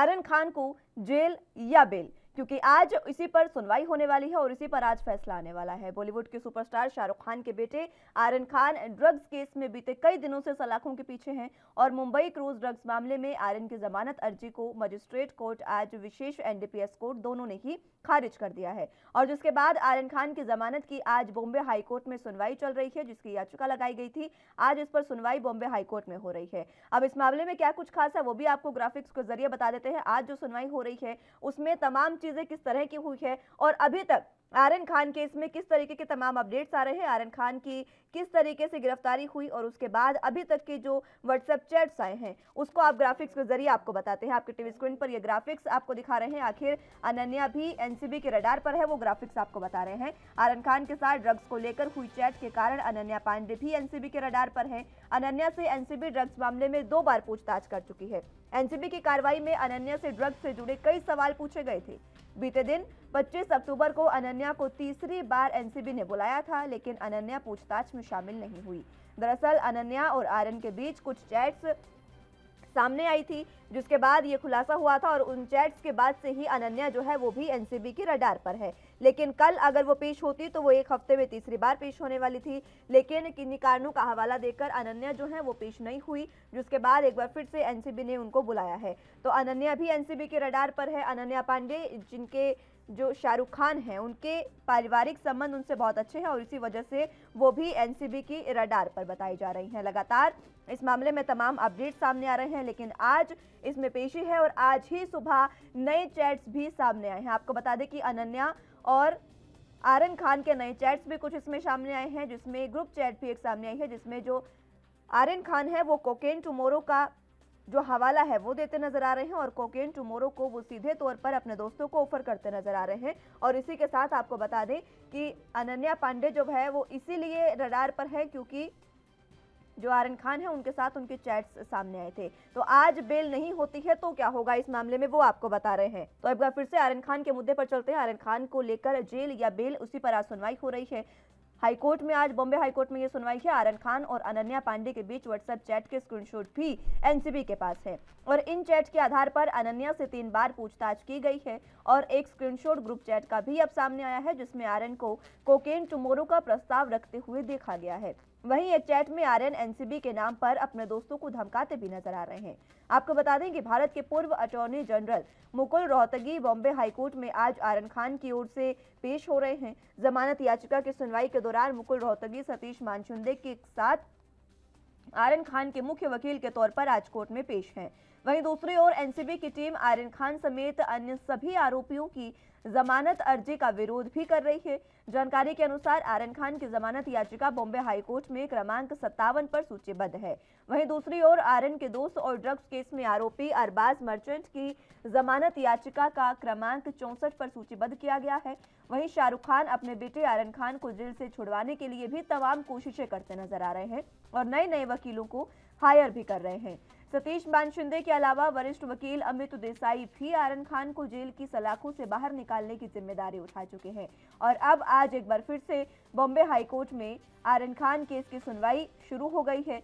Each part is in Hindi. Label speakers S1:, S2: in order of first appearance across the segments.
S1: आर्यन खान को जेल या बेल, क्योंकि आज इसी पर सुनवाई होने वाली है और इसी पर आज फैसला आने वाला है। बॉलीवुड के सुपरस्टार शाहरुख खान के बेटे आर्यन खान ड्रग्स केस में बीते कई दिनों से सलाखों के पीछे हैं और मुंबई क्रूज ड्रग्स मामले में आर्यन की जमानत अर्जी को मजिस्ट्रेट कोर्ट आज विशेष एनडीपीएस कोर्ट दोनों ने ही खारिज कर दिया है और जिसके बाद आर्यन खान की जमानत की आज बॉम्बे हाईकोर्ट में सुनवाई चल रही है, जिसकी याचिका लगाई गई थी। आज इस पर सुनवाई बॉम्बे हाईकोर्ट में हो रही है। अब इस मामले में क्या कुछ खास है वो भी आपको ग्राफिक्स के जरिए बता देते हैं। आज जो सुनवाई हो रही है उसमें तमाम चीजें किस तरह की हुई है और अभी तक आर्यन खान केस में किस तरीके के तमाम अपडेट्स आ रहे हैं, आर्यन खान की किस तरीके से गिरफ्तारी हुई और उसके बाद अभी तक के जो व्हाट्सएप चैट्स आए हैं उसको आप ग्राफिक्स के जरिए आपको बताते हैं। आपके टीवी स्क्रीन पर ये ग्राफिक्स आपको दिखा रहे हैं। आखिर अनन्या भी एनसीबी के रडार पर है, वो ग्राफिक्स आपको बता रहे हैं। आर्यन खान के साथ ड्रग्स को लेकर हुई चैट के कारण अनन्या पांडे भी एनसीबी के रडार पर है। अनन्या से एनसीबी ड्रग्स मामले में 2 बार पूछताछ कर चुकी है। एनसीबी की कार्रवाई में अनन्या से ड्रग्स से जुड़े कई सवाल पूछे गए थे। बीते दिन 25 अक्टूबर को अनन्या को तीसरी बार एनसीबी ने बुलाया था, लेकिन अनन्या पूछताछ में शामिल नहीं हुई। दरअसल अनन्या और आर्यन के बीच कुछ चैट्स सामने आई थी, जिसके बाद ये खुलासा हुआ था और उन चैट्स के बाद से ही अनन्या जो है वो भी एनसीबी की रडार पर है। लेकिन कल अगर वो पेश होती तो वो 1 हफ्ते में तीसरी बार पेश होने वाली थी, लेकिन किन्हीं कारणों का हवाला देकर अनन्या जो है वो पेश नहीं हुई, जिसके बाद एक बार फिर से एनसीबी ने उनको बुलाया है। तो अनन्या भी एनसीबी के रडार पर है। अनन्या पांडे, जिनके जो शाहरुख खान हैं उनके पारिवारिक संबंध उनसे बहुत अच्छे हैं और इसी वजह से वो भी एनसीबी की रडार पर बताई जा रही हैं। लगातार इस मामले में तमाम अपडेट सामने आ रहे हैं, लेकिन आज इसमें पेशी है और आज ही सुबह नए चैट्स भी सामने आए हैं। आपको बता दें कि अनन्या और आर्यन खान के नए चैट्स भी कुछ इसमें सामने आए हैं, जिसमें ग्रुप चैट भी एक सामने आई है, जिसमें जो आर्यन खान है वो कोकेन टुमारो का जो हवाला है वो देते नजर आ रहे हैं और कोकेन टुमारो को वो सीधे तौर पर अपने दोस्तों को ऑफर करते नजर आ रहे हैं। और इसी के साथ आपको बता दें कि अनन्या पांडे जो है वो इसीलिए रडार पर है क्योंकि जो आर्यन खान है उनके साथ उनके चैट्स सामने आए थे। तो आज बेल नहीं होती है तो क्या होगा इस मामले में वो आपको बता रहे हैं। तो एक बार फिर से आर्यन खान के मुद्दे पर चलते हैं। आर्यन खान को लेकर जेल या बेल, उसी पर आज सुनवाई हो रही है हाईकोर्ट में। आज बॉम्बे हाईकोर्ट में ये सुनवाई है। आर्यन खान और अनन्या पांडे के बीच व्हाट्सएप चैट के स्क्रीनशॉट भी एनसीबी के पास है और इन चैट के आधार पर अनन्या से 3 बार पूछताछ की गई है और एक स्क्रीनशॉट ग्रुप चैट का भी अब सामने आया है, जिसमें आर्यन को कोकेन टुमारो का प्रस्ताव रखते हुए देखा गया है। वहीं एक चैट में आर्यन एनसीबी के नाम पर अपने दोस्तों को धमकाते भी नजर आ रहे हैं। आपको बता दें कि भारत के पूर्व attorney general Mukul Rohatgi Bombay high court में आज आर्यन खान की ओर से पेश हो रहे हैं। जमानत याचिका की सुनवाई के दौरान मुकुल रोहतगी सतीश मानचुंदे के साथ आर्यन खान के मुख्य वकील के तौर पर आज कोर्ट में पेश हैं। वहीं दूसरी ओर एनसीबी की टीम आर्यन खान समेत अन्य सभी आरोपियों की जमानत अर्जी का विरोध भी कर रही है। जानकारी के अनुसार आर्यन खान की जमानत याचिका बॉम्बे हाईकोर्ट में क्रमांक 57 पर सूचीबद्ध है। वहीं दूसरी ओर आर्यन के दोस्त और ड्रग्स केस में आरोपी अरबाज मर्चेंट की जमानत याचिका का क्रमांक 64 पर सूचीबद्ध किया गया है। वहीं शाहरुख खान अपने बेटे आर्यन खान को जेल से छुड़वाने के लिए भी तमाम कोशिशें करते नजर आ रहे हैं और नए नए वकीलों को हायर भी कर रहे हैं। सतीश मानचुंदे के अलावा वरिष्ठ वकील अमित देसाई भी आर्यन खान को जेल की सलाखों से बाहर निकालने की जिम्मेदारी उठा चुके हैं और अब आज एक बार फिर से बॉम्बे हाईकोर्ट में आर्यन खान केस की सुनवाई शुरू हो गई है।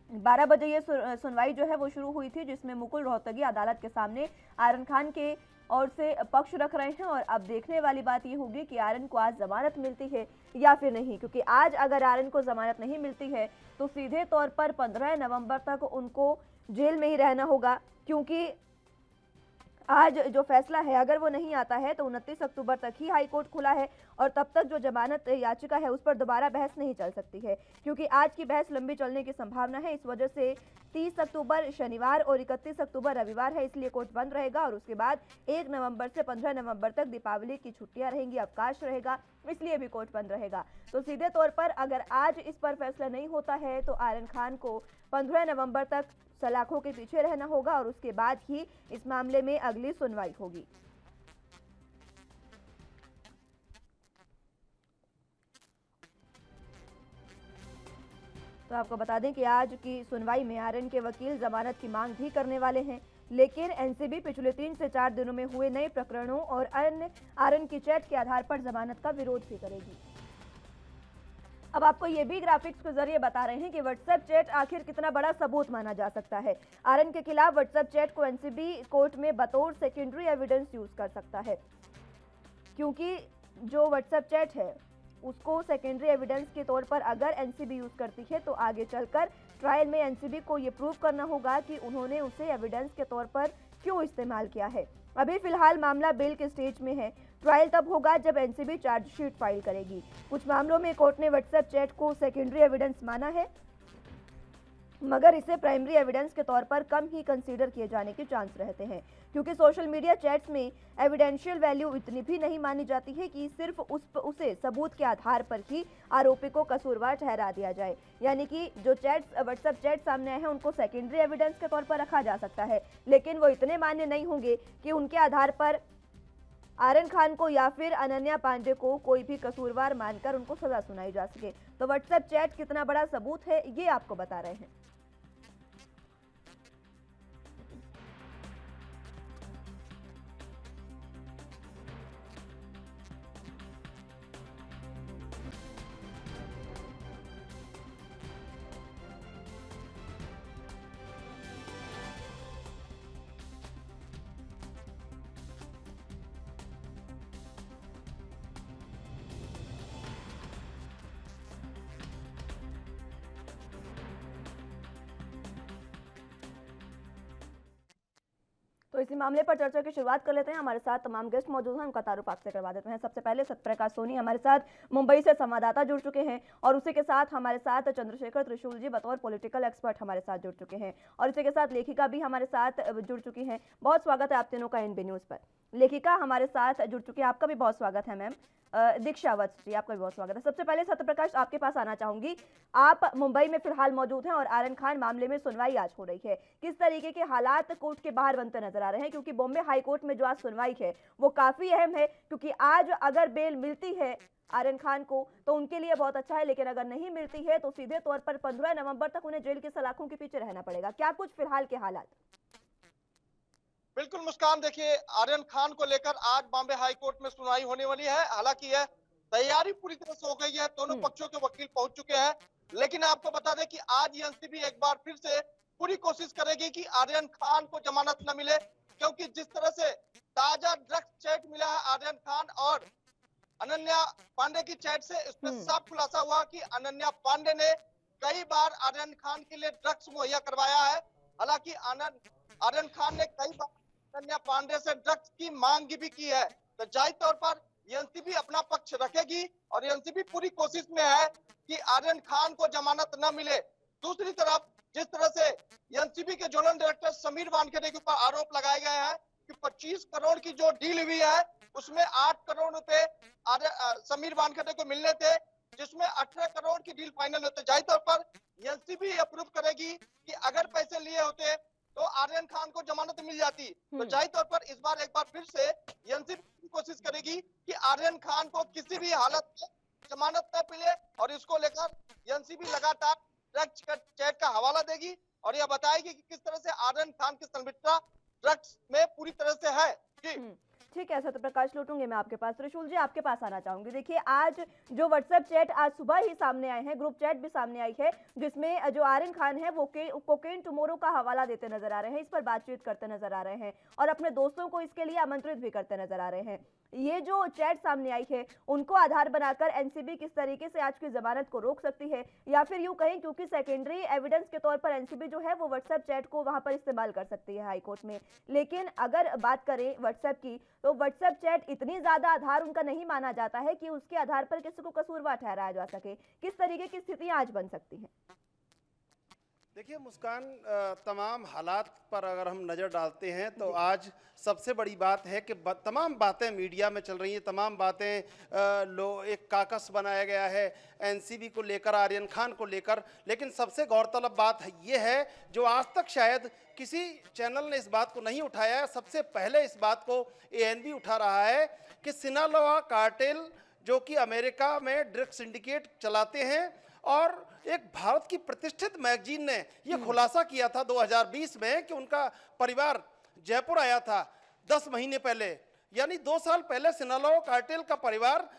S1: 12 बजे ये सुनवाई जो है वो शुरू हुई थी, जिसमें मुकुल रोहतगी अदालत के सामने आर्यन खान के और से पक्ष रख रहे हैं और अब देखने वाली बात ये होगी कि आर्यन को आज जमानत मिलती है या फिर नहीं, क्योंकि आज अगर आर्यन को जमानत नहीं मिलती है तो सीधे तौर पर 15 नवंबर तक उनको जेल में ही रहना होगा, क्योंकि आज जो फैसला है अगर वो नहीं आता है तो 29 अक्टूबर तक ही हाईकोर्ट खुला है और तब तक जो जमानत याचिका है उस पर दोबारा बहस नहीं चल सकती है, क्योंकि आज की बहस लंबी चलने की संभावना है। इस वजह से 30 अक्टूबर शनिवार और 31 अक्टूबर रविवार है, इसलिए कोर्ट बंद रहेगा और उसके बाद 1 नवंबर से 15 नवंबर तक दीपावली की छुट्टियां रहेंगी, अवकाश रहेगा, इसलिए भी कोर्ट बंद रहेगा। तो सीधे तौर पर अगर आज इस पर फैसला नहीं होता है तो आर्यन खान को 15 नवंबर तक सलाखों के पीछे रहना होगा और उसके बाद ही इस मामले में अगली सुनवाई होगी। तो आपको बता दें कि आज की सुनवाई में आर्यन के वकील जमानत की मांग भी करने वाले हैं, लेकिन एनसीबी पिछले 3 से 4 दिनों में हुए नए प्रकरणों और अन्य आर्यन की चैट के आधार पर जमानत का विरोध भी करेगी। अब आपको ये भी ग्राफिक्स के जरिए बता रहे हैं कि व्हाट्सएप चैट आखिर कितना बड़ा सबूत माना जा सकता है। आरएन के खिलाफ व्हाट्सएप चैट को एनसीबी कोर्ट में बतौर सेकेंडरी एविडेंस यूज कर सकता है, क्योंकि जो व्हाट्सएप चैट है उसको सेकेंडरी एविडेंस के तौर पर अगर एनसीबी यूज करती है तो आगे चलकर ट्रायल में एनसीबी को ये प्रूव करना होगा कि उन्होंने उसे एविडेंस के तौर पर क्यों इस्तेमाल किया है। अभी फिलहाल मामला बेल के स्टेज में है। ट्रायल तब होगा जब एनसीबी चार्जशीट फाइल करेगी। कुछ मामलों में कोर्ट ने व्हाट्सएप चैट को सेकेंडरी एविडेंस माना है, मगर इसे प्राइमरी एविडेंस के तौर पर कम ही कंसीडर किए जाने के चांस रहते हैं, क्योंकि सोशल मीडिया चैट्स में एविडेंशियल वैल्यू इतनी भी नहीं मानी जाती है कि सिर्फ उसे सबूत के आधार पर ही आरोपी को कसूरवार ठहरा दिया जाए। यानी कि जो चैट्स व्हाट्सएप चैट सामने आए हैं उनको सेकेंडरी एविडेंस के तौर पर रखा जा सकता है, लेकिन वो इतने मान्य नहीं होंगे कि उनके आधार पर आरएन खान को या फिर अनन्या पांडे को कोई भी कसूरवार मानकर उनको सजा सुनाई जा सके। तो व्हाट्सएप चैट कितना बड़ा सबूत है ये आपको बता रहे हैं। तो इसी मामले पर चर्चा की शुरुआत कर लेते हैं। हमारे साथ तमाम गेस्ट मौजूद हैं, उनका तारुफ आपसे करवा देते हैं। सबसे पहले सत्यप्रकाश सोनी हमारे साथ मुंबई से संवाददाता जुड़ चुके हैं, और उसी के साथ हमारे साथ चंद्रशेखर त्रिशूल जी बतौर पॉलिटिकल एक्सपर्ट हमारे साथ जुड़ चुके हैं, और इसी के साथ लेखिका भी हमारे साथ जुड़ चुकी हैं। बहुत स्वागत है आप तीनों का एनबी न्यूज़ पर। लेखिका हमारे साथ जुड़ चुकी है, आपका भी बहुत स्वागत है मैम। दीक्षा वत्स जी, आपका भी बहुत स्वागत है। सबसे पहले सत्यप्रकाश आपके पास आना चाहूंगी। आप मुंबई में फिलहाल मौजूद हैं और आरएन खान मामले में सुनवाई आज हो रही है। किस तरीके के हालात कोर्ट के बाहर बनते नजर आ रहे हैं, क्योंकि बॉम्बे हाई कोर्ट में जो आज सुनवाई है वो काफी अहम है, क्योंकि आज अगर बेल मिलती है आरएन खान को तो उनके लिए बहुत अच्छा है, लेकिन अगर नहीं मिलती है तो सीधे तौर पर 15 नवंबर तक उन्हें जेल की सलाखों के पीछे रहना पड़ेगा। क्या कुछ फिलहाल के हालात?
S2: बिल्कुल मुस्कान, देखिए आर्यन खान को लेकर आज बॉम्बे हाई कोर्ट में सुनवाई होने वाली है। हालांकि यह तैयारी पूरी तरह से हो गई है, दोनों पक्षों के वकील पहुंच चुके हैं, लेकिन आपको बता दें कि आज एनसीबी एक बार फिर से पूरी कोशिश करेगी कि आर्यन खान को जमानत न मिले, क्योंकि जिस तरह से ताजा ड्रग्स चैट मिला है आर्यन खान और अनन्या पांडे की चैट से, इसमें साफ खुलासा हुआ कि अनन्या पांडे ने कई बार आर्यन खान के लिए ड्रग्स मुहैया करवाया है। हालांकि आर्यन खान ने कई बार अनन्या पांडे से ड्रग्स की मांग भी की है। तो जाहिर तौर पर एनसीबी अपना पक्ष रखेगी और एनसीबी पूरी कोशिश में है कि आर्यन खान को जमानत न मिले। दूसरी तरफ जिस तरह से एनसीबी के जोनल डायरेक्टर समीर वानखेड़े के ऊपर आरोप लगाए गए हैं कि 25 करोड़ की जो डील हुई है उसमें 8 करोड़ रुपए समीर वानखेड़े को मिलने थे, जिसमें 18 करोड़ की डील फाइनल होते। जाहिर तौर पर एनसीबी अप्रूव करेगी कि अगर पैसे लिए होते तो आर्यन खान को जमानत मिल जाती। तो जाहिर तौर पर इस बार एक बार फिर से एनसीबी कोशिश करेगी कि आर्यन खान को किसी भी हालत में जमानत न मिले, और इसको लेकर एनसीबी लगातार ड्रग्स चैट का हवाला देगी और यह बताएगी कि किस तरह से आर्यन खान की संलिप्तता ड्रग्स में पूरी तरह से है। जी
S1: ठीक है सत्यप्रकाश, लौटूंगे मैं आपके पास। त्रिशूल जी आपके पास आना चाहूंगी। देखिए आज जो व्हाट्सएप चैट आज सुबह ही सामने आए हैं, ग्रुप चैट भी सामने आई है, जिसमें जो आर्यन खान है वो कोकेन टुमारो का हवाला देते नजर आ रहे हैं, इस पर बातचीत करते नजर आ रहे हैं और अपने दोस्तों को इसके लिए आमंत्रित भी करते नजर आ रहे हैं। ये जो चैट सामने आई है उनको आधार बनाकर एनसीबी किस तरीके से आज की जमानत को रोक सकती है, या फिर यूं कहें क्योंकि सेकेंडरी एविडेंस के तौर पर एनसीबी जो है वो व्हाट्सएप चैट को वहां पर इस्तेमाल कर सकती है हाईकोर्ट में। लेकिन अगर बात करें व्हाट्सएप की तो व्हाट्सएप चैट इतनी ज्यादा आधार उनका नहीं माना जाता है कि उसके आधार पर किसी को कसूरवार ठहराया जा सके। किस तरीके की स्थितियां आज बन सकती हैं?
S3: देखिए मुस्कान, तमाम हालात पर अगर हम नज़र डालते हैं तो आज सबसे बड़ी बात है कि तमाम बातें मीडिया में चल रही हैं, तमाम बातें एक काकस बनाया गया है एनसीबी को लेकर, आर्यन खान को लेकर। लेकिन सबसे गौरतलब बात ये है जो आज तक शायद किसी चैनल ने इस बात को नहीं उठाया है, सबसे पहले इस बात को एएनबी उठा रहा है कि सिनालोआ कार्टेल जो कि अमेरिका में ड्रग सिंडिकेट चलाते हैं, और एक भारत की प्रतिष्ठित मैगजीन ने यह खुलासा किया था 2020 में कि उनका परिवार जयपुर आया था 10 महीने पहले यानी 2 साल पहले सिनालो कार्टेल का परिवार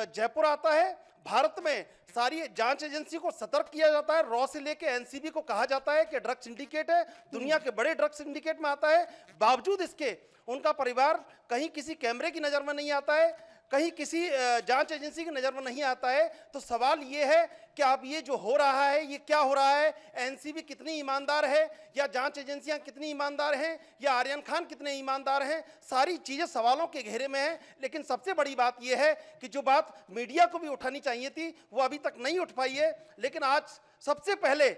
S3: जयपुर आता है। भारत में सारी जांच एजेंसी को सतर्क किया जाता है। रॉ से लेके एनसीबी को कहा जाता है कि ड्रग सिंडिकेट है, दुनिया के बड़े ड्रग सिंडिकेट में आता है। बावजूद इसके उनका परिवार कहीं किसी कैमरे की नज़र में नहीं आता है, कहीं किसी जांच एजेंसी की नज़र में नहीं आता है। तो सवाल ये है कि अब ये जो हो रहा है ये क्या हो रहा है? एनसीबी कितनी ईमानदार है, या जांच एजेंसियां कितनी ईमानदार हैं, या आर्यन खान कितने ईमानदार हैं? सारी चीज़ें सवालों के घेरे में हैं। लेकिन सबसे बड़ी बात यह है कि जो बात मीडिया को भी उठानी चाहिए थी वो अभी तक नहीं उठ पाई है। लेकिन आज सबसे पहले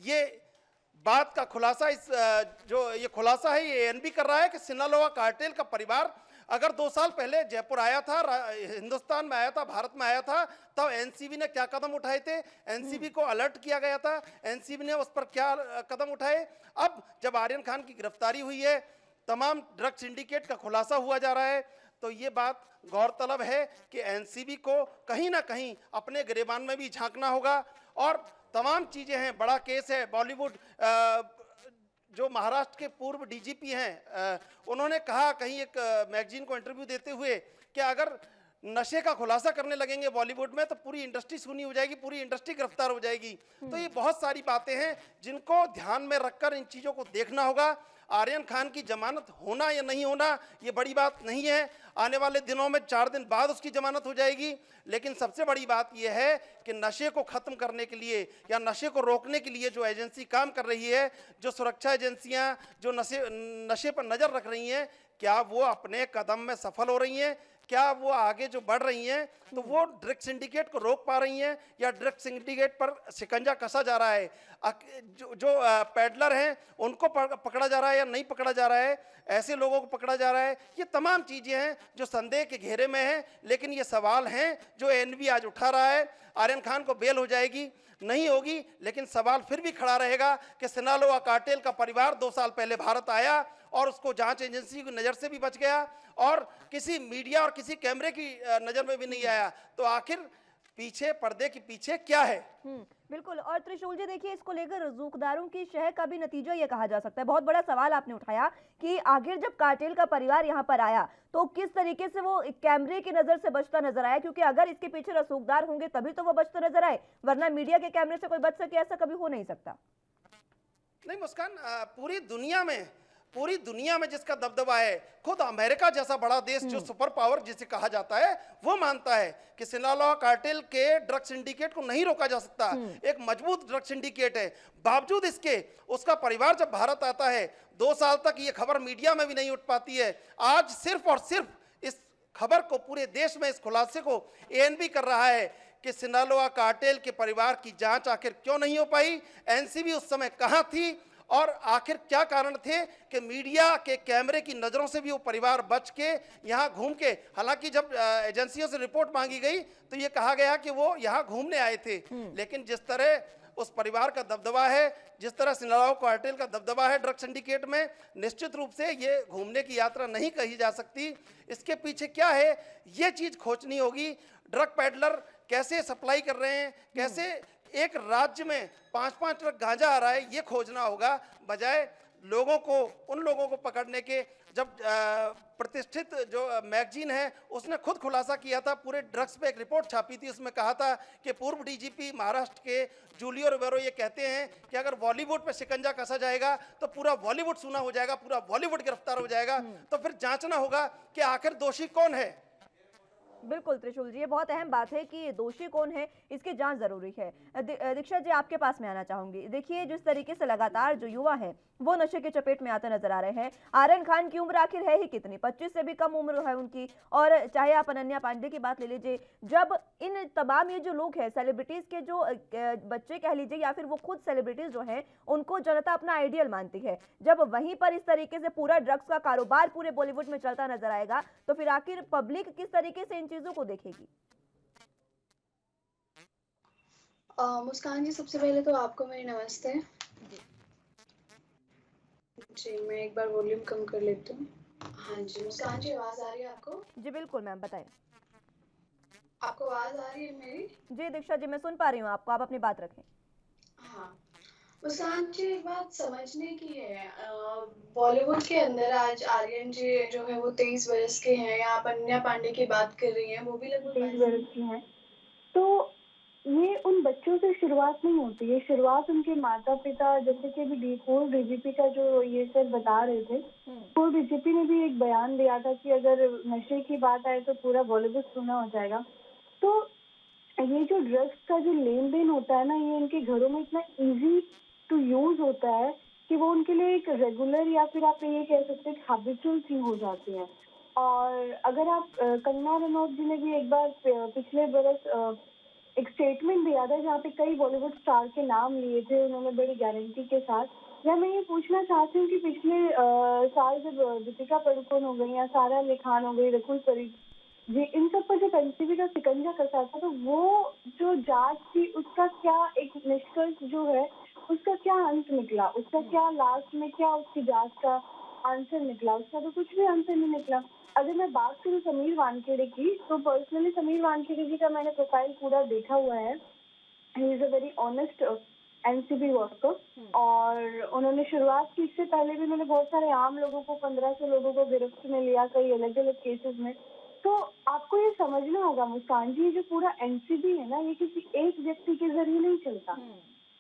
S3: ये बात का खुलासा जो ये खुलासा है ये एएनबी कर रहा है कि सिनालोआ कार्टेल का परिवार अगर 2 साल पहले जयपुर आया था, हिंदुस्तान में आया था, भारत में आया था, तब एनसीबी ने क्या कदम उठाए थे, एनसीबी को अलर्ट किया गया था, एनसीबी ने उस पर क्या कदम उठाए। अब जब आर्यन खान की गिरफ्तारी हुई है, तमाम ड्रग सिंडिकेट का खुलासा हुआ जा रहा है, तो ये बात गौरतलब है कि एनसीबी को कहीं ना कहीं अपने गिरेबान में भी झांकना होगा। और तमाम चीज़ें हैं, बड़ा केस है। बॉलीवुड जो महाराष्ट्र के पूर्व डीजीपी हैं, उन्होंने कहा कहीं एक मैगजीन को इंटरव्यू देते हुए कि अगर नशे का खुलासा करने लगेंगे बॉलीवुड में तो पूरी इंडस्ट्री सुनी हो जाएगी, पूरी इंडस्ट्री गिरफ्तार हो जाएगी। तो ये बहुत सारी बातें हैं जिनको ध्यान में रखकर इन चीज़ों को देखना होगा। आर्यन खान की जमानत होना या नहीं होना ये बड़ी बात नहीं है। आने वाले दिनों में 4 दिन बाद उसकी जमानत हो जाएगी। लेकिन सबसे बड़ी बात यह है कि नशे को ख़त्म करने के लिए या नशे को रोकने के लिए जो एजेंसी काम कर रही है, जो सुरक्षा एजेंसियां जो नशे पर नज़र रख रही हैं, क्या वो अपने कदम में सफल हो रही हैं? क्या वो आगे जो बढ़ रही हैं तो वो ड्रग सिंडिकेट को रोक पा रही हैं, या ड्रग सिंडिकेट पर शिकंजा कसा जा रहा है? जो पेडलर हैं उनको पकड़ा जा रहा है या नहीं पकड़ा जा रहा है? ऐसे लोगों को पकड़ा जा रहा है? ये तमाम चीज़ें हैं जो संदेह के घेरे में हैं। लेकिन ये सवाल हैं जो एएनबी आज उठा रहा है। आर्यन खान को बेल हो जाएगी, नहीं होगी, लेकिन सवाल फिर भी खड़ा रहेगा कि सिनालोआ कार्टेल का परिवार 2 साल पहले भारत आया और उसको जांच एजेंसी की नज़र से भी बच गया और किसी मीडिया और किसी कैमरे की नज़र में भी नहीं आया। तो आखिर पीछे पर्दे के पीछे क्या है?
S1: बिल्कुल। और त्रिशूल जी देखिए, इसको लेकर रजूकदारों की शह का भी नतीजा ये कहा जा सकता है। बहुत बड़ा सवाल आपने उठाया कि आखिर जब कार्टेल का परिवार यहाँ पर आया तो किस तरीके से वो कैमरे की नजर से बचता नजर आया, क्योंकि अगर इसके पीछे रसूखदार होंगे तभी तो वो बचते नजर आए, वरना मीडिया के कैमरे से कोई बच सके ऐसा कभी हो नहीं सकता।
S3: नहीं मुस्कान, पूरी दुनिया में जिसका दबदबा है, खुद अमेरिका जैसा बड़ा देश जो सुपर पावर जिसे कहा जाता है, वो मानता है कि सिनालोआ कार्टेल के ड्रग सिंडिकेट को नहीं रोका जा सकता। एक मजबूत ड्रग सिंडिकेट है। बावजूद इसके उसका परिवार जब भारत आता है, 2 साल तक ये खबर मीडिया में भी नहीं उठ पाती है। आज सिर्फ और सिर्फ इस खबर को पूरे देश में, इस खुलासे को एएनबी कर रहा है कि सिनालोआ कार्टेल के परिवार की जांच आखिर क्यों नहीं हो पाई, एनसीबी उस समय कहां थी और आखिर क्या कारण थे कि मीडिया के कैमरे की नज़रों से भी वो परिवार बच के यहाँ घूम के, हालांकि जब एजेंसियों से रिपोर्ट मांगी गई तो ये कहा गया कि वो यहाँ घूमने आए थे। लेकिन जिस तरह उस परिवार का दबदबा है, जिस तरह सिनालोआ कार्टेल का दबदबा है ड्रग सिंडिकेट में, निश्चित रूप से ये घूमने की यात्रा नहीं कही जा सकती। इसके पीछे क्या है ये चीज़ खोजनी होगी। ड्रग पेडलर कैसे सप्लाई कर रहे हैं, कैसे एक राज्य में 5-5 ट्रक गांजा आ रहा है, ये खोजना होगा, बजाय उन लोगों को पकड़ने के। जब प्रतिष्ठित जो मैगजीन है उसने खुद खुलासा किया था, पूरे ड्रग्स पे एक रिपोर्ट छापी थी, उसमें कहा था कि पूर्व डीजीपी महाराष्ट्र के जूलियो रिबेरो ये कहते हैं कि अगर बॉलीवुड पे शिकंजा कसा जाएगा तो पूरा बॉलीवुड सुना हो जाएगा, पूरा बॉलीवुड गिरफ्तार हो जाएगा। तो फिर जांचना होगा कि आखिर दोषी कौन है।
S1: बिल्कुल त्रिशूल जी, ये बहुत अहम बात है कि दोषी कौन है, इसकी जांच जरूरी है। दीक्षा जी, आपके पास में आना चाहूंगी। देखिए, जिस तरीके से लगातार जो युवा है वो नशे की चपेट में आते नजर आ रहे हैं। आर्यन खान की उम्र आखिर है ही कितनी, 25 से भी कम उम्र है उनकी। और चाहे आप अनन्या पांडे की बात ले लीजिए, जब इन तमाम ये जो लोग हैं, सेलिब्रिटीज के जो बच्चे कह लीजिए या फिर वो खुद सेलिब्रिटीज जो हैं, उनको जनता अपना आइडियल मानती है, जब वहीं पर इस तरीके से पूरा ड्रग्स का कारोबार पूरे बॉलीवुड में चलता नजर आएगा तो फिर आखिर पब्लिक किस तरीके से इन चीजों को देखेगी?
S4: मुस्कान जी, सबसे पहले तो आपको मेरी नमस्ते जी। मैं एक बार वॉल्यूम कम कर लेती हूँ। हाँ जी मुस्कान जी, आवाज आ रही है आपको?
S1: जी बिल्कुल मैम, बताएं।
S4: आपको आवाज आ रही है मेरी?
S1: जी दीक्षा जी, मैं सुन पा रही हूँ आपको, आप अपनी बात रखें।
S4: हाँ, मुस्कान जी, एक बात समझने की है, बॉलीवुड के अंदर आज आर्यन जी जो है वो 23 बरस के हैं, या आप अनन्या पांडे की बात कर रही हैं, वो भी लगभग 23 बरस की हैं। तो ये उन बच्चों से शुरुआत नहीं होती है, शुरुआत उनके माता-पिता, जैसे कि अभी पूर्व डीजीपी का जो ये सर बता रहे थे, पूर्व डीजीपी ने भी एक बयान दिया था कि अगर नशे की बात आए तो पूरा बॉलीवुड सूना हो जाएगा। तो ये जो ड्रग्स का जो लेन-देन होता है ना, ये उनके घरों में इतना ईज़ी टू यूज़ होता है कि वो उनके लिए एक रेगुलर, या फिर आप ये कह सकते हैं हैबिचुअल चीज़ हो जाती है। और अगर आप कंगना रनौत जी ने भी एक बार पिछले बरस एक स्टेटमेंट दिया था जहाँ पे कई बॉलीवुड स्टार के नाम लिए थे उन्होंने बड़ी गारंटी के साथ। या मैं ये पूछना चाहती हूँ कि पिछले साल जब दीपिका पादुकोण हो गई या सारा अली खान हो गई, रकुल प्रीत जी, इन सब पर जब एनसीबी का शिकंजा कसा था, तो वो जो जांच थी उसका क्या एक निष्कर्ष जो है, उसका क्या अंत निकला, उसका क्या लास्ट में क्या उसकी जांच का आंसर निकला, उसका तो कुछ भी आंसर नहीं निकला। अगर मैं बात करूँ समीर वानखेड़े की, तो पर्सनली समीर वानखेड़े जी का मैंने प्रोफाइल पूरा देखा हुआ है। He is a very honest NCB worker, और उन्होंने शुरुआत की, इससे पहले भी उन्होंने बहुत सारे आम लोगों को, 1500 लोगों को गिरफ्त में लिया कई अलग-अलग केसेस में। तो आपको ये समझना होगा मुस्कान जी, ये जो पूरा एनसीबी है ना, ये किसी एक व्यक्ति के ज़रिए नहीं चलता।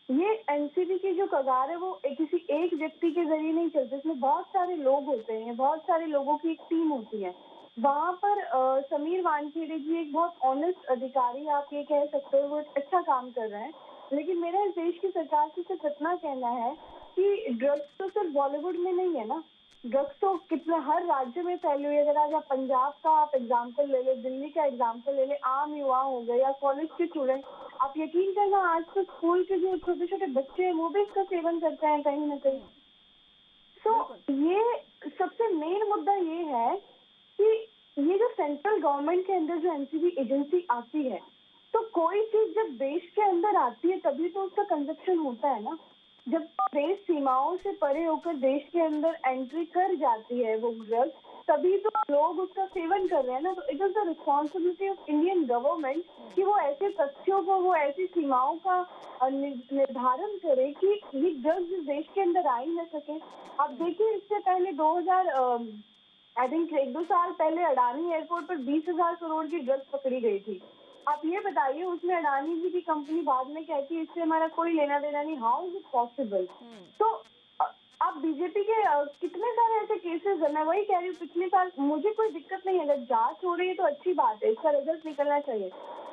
S4: ये एनसीबी की जो कगार है वो किसी एक व्यक्ति के ज़रिए नहीं चलती, इसमें बहुत सारे लोग होते हैं, बहुत सारे लोगों की एक टीम होती है। वहाँ पर समीर वानखेड़े जी एक बहुत ऑनेस्ट अधिकारी, आप ये कह सकते हो, वो एक अच्छा काम कर रहे हैं। लेकिन मेरा इस देश की सरकार से सिर्फ इतना कहना है कि ड्रग्स तो सिर्फ बॉलीवुड में नहीं है ना, ड्रग्स तो कितने हर राज्य में फैली हुई है। अगर आज आप पंजाब का आप एग्जाम्पल ले लें, दिल्ली का एग्जाम्पल ले लें, आम युवा हो गए या कॉलेज के स्टूडेंट, आप यकीन करना आज तो स्कूल के जो छोटे-छोटे बच्चे हैं वो भी इसका सेवन करते हैं कहीं न कहीं। तो
S1: बिल्कुल।
S4: ये सबसे मेन मुद्दा ये है कि ये जो सेंट्रल गवर्नमेंट के अंदर जो एनसीबी एजेंसी आती है, तो कोई चीज़ जब देश के अंदर आती है तभी तो उसका कंज़प्शन होता है ना। जब देश सीमाओं से परे होकर देश के अंदर एंट्री कर जाती है वो ड्रग, तभी तो लोग उसका सेवन कर रहे हैं ना। तो it is the responsibility of Indian government कि वो ऐसे तथ्यों को, वो ऐसी सीमाओं का निर्धारण करे कि ये ड्रग्स इस देश के अंदर आ ही ना सके। आप देखिए, इससे पहले 2000 आई थिंक 1-2 साल पहले अडानी एयरपोर्ट पर 20,000 करोड़ की ड्रग्स पकड़ी गई थी। आप ये बताइए, उसमें अडानी जी की कंपनी बाद में कहती है इससे हमारा कोई लेना देना नहीं, हाउ इज इट पॉसिबल? तो आप बीजेपी के कितने सारे ऐसे केसेस है, मैं वही कह रही हूँ, पिछले साल मुझे कोई दिक्कत नहीं है, अगर जांच हो रही है तो अच्छी बात है, इसका रिजल्ट निकलना चाहिए।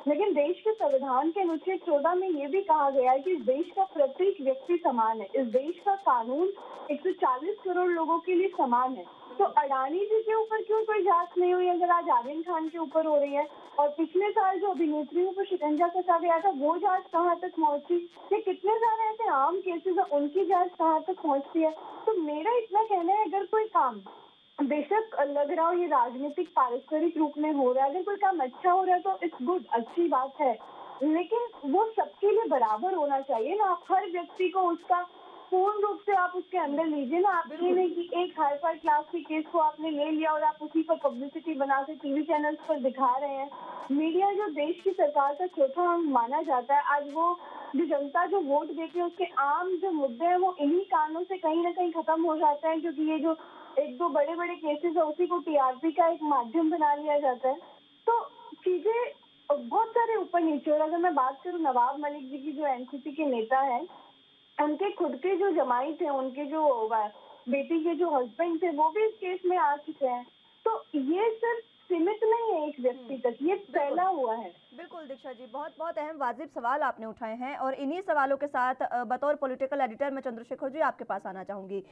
S4: लेकिन देश के संविधान के अनुच्छेद 14 में ये भी कहा गया है कि इस देश का प्रत्येक व्यक्ति समान है, इस देश का कानून 140 करोड़ लोगों के लिए समान है। तो अडानी जी के ऊपर क्यों कोई जांच नहीं हुई अगर आज आर्यन खान के ऊपर हो रही है? और पिछले साल जो अभिनेत्रियों पर शिकंजा कसा गया था, वो जांच कहाँ तक पहुंची? ये कितने सारे ऐसे आम केसेस है, उनकी जांच कहाँ तक पहुंचती है? तो मेरा इतना कहना है, अगर कोई काम बेशक लग रहा हो ये राजनीतिक पारस्परिक रूप में हो रहा है, अगर कोई काम अच्छा हो रहा है तो इट्स गुड, अच्छी बात है। लेकिन वो सबके लिए बराबर होना चाहिए ना, आप हर व्यक्ति को उसका पूर्ण रूप से आप उसके अंदर लीजिए ना। आप ये नहीं कि एक हाई-फाई क्लास के केस को आपने ले लिया और आप उसी पर पब्लिसिटी बना के टीवी चैनल्स पर दिखा रहे हैं। मीडिया जो देश की सरकार का चौथा अंग माना जाता है, आज वो जो जनता जो वोट देती है उसके आम जो मुद्दे हैं वो इन्हीं कारणों से कहीं न कहीं खत्म हो जाते हैं, क्योंकि ये जो 1-2 बड़े-बड़े केसेस है उसी को टीआरपी का एक माध्यम बना लिया जाता है। तो चीज़ें बहुत सारे ऊपर-नीचे। और अगर मैं बात करूँ नवाब मलिक जी की, जो एनसीपी के नेता हैं, उनके खुद के जो जमाई थे, उनके जो बेटी के जो हस्बैंड थे, वो भी इस केस में आ चुके हैं। तो ये सिर्फ सीमित नहीं है एक व्यक्ति तक, ये फैला हुआ है।
S1: बिल्कुल दीक्षा जी, बहुत बहुत अहम वाजिब सवाल आपने उठाए हैं और इन्हीं सवालों के साथ बतौर पॉलिटिकल एडिटर मैं चंद्रशेखर जी आपके पास आना चाहूंगी।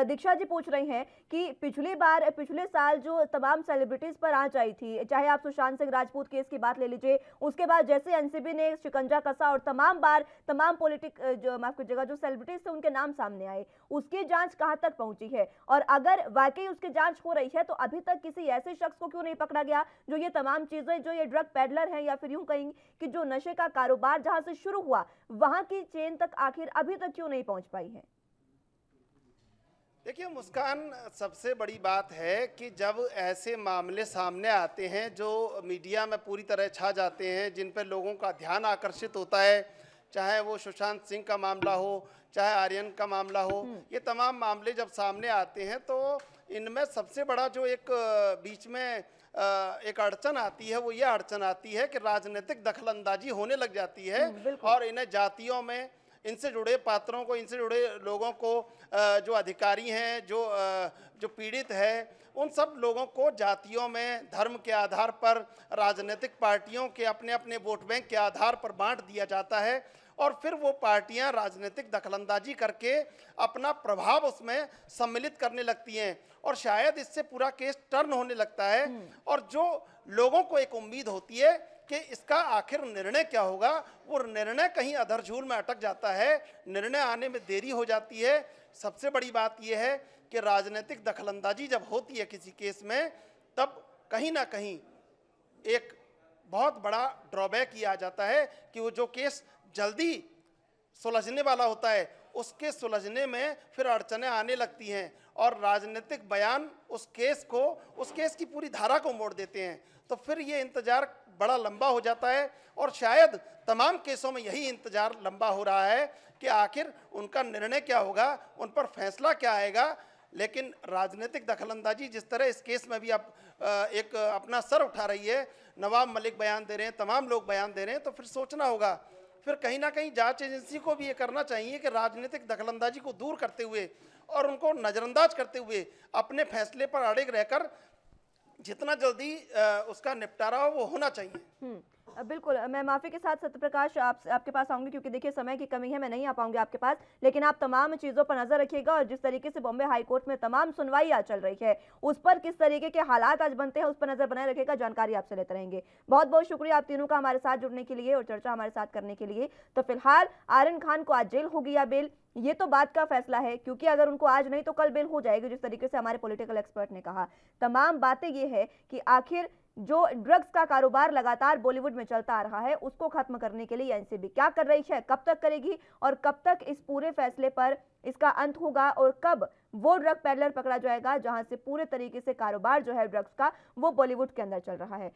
S1: दीक्षा जी पूछ रही हैं कि पिछले साल जो तमाम सेलिब्रिटीज पर आंच आई थी, चाहे आप सुशांत सिंह राजपूत केस की बात ले लीजिए, उसके बाद जैसे एनसीबी ने शिकंजा कसा और तमाम जो माफ कीजिएगा जो सेलिब्रिटीज थे उनके नाम सामने आए, उसकी जांच कहाँ तक पहुंची है? और अगर वाकई उसकी जांच हो रही है तो अभी तक किसी ऐसे शख्स को क्यों नहीं पकड़ा गया जो ये तमाम चीजें, जो ये ड्रग पेडलर है या फिर यूं कहेंगे कि जो नशे का कारोबार जहां से शुरू हुआ वहां की चेन तक आखिर अभी तक क्यों नहीं पहुंच पाई है?
S3: देखिए मुस्कान, सबसे बड़ी बात है कि जब ऐसे मामले सामने आते हैं जो मीडिया में पूरी तरह छा जाते हैं, जिन पर लोगों का ध्यान आकर्षित होता है, चाहे वो सुशांत सिंह का मामला हो, चाहे आर्यन का मामला हो, ये तमाम मामले जब सामने आते हैं तो इनमें सबसे बड़ा जो एक बीच में एक अड़चन आती है, वो ये अड़चन आती है कि राजनीतिक दखलंदाजी होने लग जाती है और इन्हें जातियों में, इनसे जुड़े पात्रों को, इनसे जुड़े लोगों को, जो अधिकारी हैं, जो पीड़ित है, उन सब लोगों को जातियों में, धर्म के आधार पर, राजनीतिक पार्टियों के अपने अपने वोट बैंक के आधार पर बांट दिया जाता है और फिर वो पार्टियां राजनीतिक दखलंदाजी करके अपना प्रभाव उसमें सम्मिलित करने लगती हैं और शायद इससे पूरा केस टर्न होने लगता है। और जो लोगों को एक उम्मीद होती है कि इसका आखिर निर्णय क्या होगा, वो निर्णय कहीं अधरझूल में अटक जाता है, निर्णय आने में देरी हो जाती है। सबसे बड़ी बात यह है कि राजनीतिक दखलंदाजी जब होती है किसी केस में, तब कहीं ना कहीं एक बहुत बड़ा ड्रॉबैक ये आ जाता है कि वो जो केस जल्दी सुलझने वाला होता है, उसके सुलझने में फिर अड़चनें आने लगती हैं और राजनीतिक बयान उस केस की पूरी धारा को मोड़ देते हैं। तो फिर ये इंतजार बड़ा लंबा हो जाता है और शायद तमाम केसों में यही इंतजार लंबा हो रहा है कि आखिर उनका निर्णय क्या होगा, उन पर फैसला क्या आएगा। लेकिन राजनीतिक दखलंदाजी जिस तरह इस केस में भी अब एक अपना सर उठा रही है, नवाब मलिक बयान दे रहे हैं, तमाम लोग बयान दे रहे हैं, तो फिर सोचना होगा, फिर कहीं ना कहीं जांच एजेंसी को भी ये करना चाहिए कि राजनीतिक दखलंदाजी को दूर करते हुए और उनको नज़रअंदाज करते हुए अपने फैसले पर अड़े रहकर जितना जल्दी उसका निपटारा हो वो होना चाहिए।
S1: बिल्कुल, मैं माफ़ी के साथ सत्यप्रकाश आपके पास आऊंगी क्योंकि देखिए समय की कमी है, मैं नहीं आ पाऊंगी आपके पास, लेकिन आप तमाम चीज़ों पर नजर रखिएगा और जिस तरीके से बॉम्बे हाई कोर्ट में तमाम सुनवाई आज चल रही है, उस पर किस तरीके के हालात आज बनते हैं, उस पर नजर बनाए रखिएगा, जानकारी आपसे लेते रहेंगे। बहुत बहुत शुक्रिया आप तीनों का हमारे साथ जुड़ने के लिए और चर्चा हमारे साथ करने के लिए। तो फिलहाल आर्यन खान को आज जेल होगी या बेल, ये तो बात का फैसला है, क्योंकि अगर उनको आज नहीं तो कल बेल हो जाएगी, जिस तरीके से हमारे पॉलिटिकल एक्सपर्ट ने कहा। तमाम बातें ये है कि आखिर जो ड्रग्स का कारोबार लगातार बॉलीवुड में चलता आ रहा है, उसको खत्म करने के लिए एनसीबी क्या कर रही है, कब तक करेगी और कब तक इस पूरे फैसले पर इसका अंत होगा और कब वो ड्रग पैडलर पकड़ा जाएगा जहां से पूरे तरीके से कारोबार जो है ड्रग्स का वो बॉलीवुड के अंदर चल रहा है।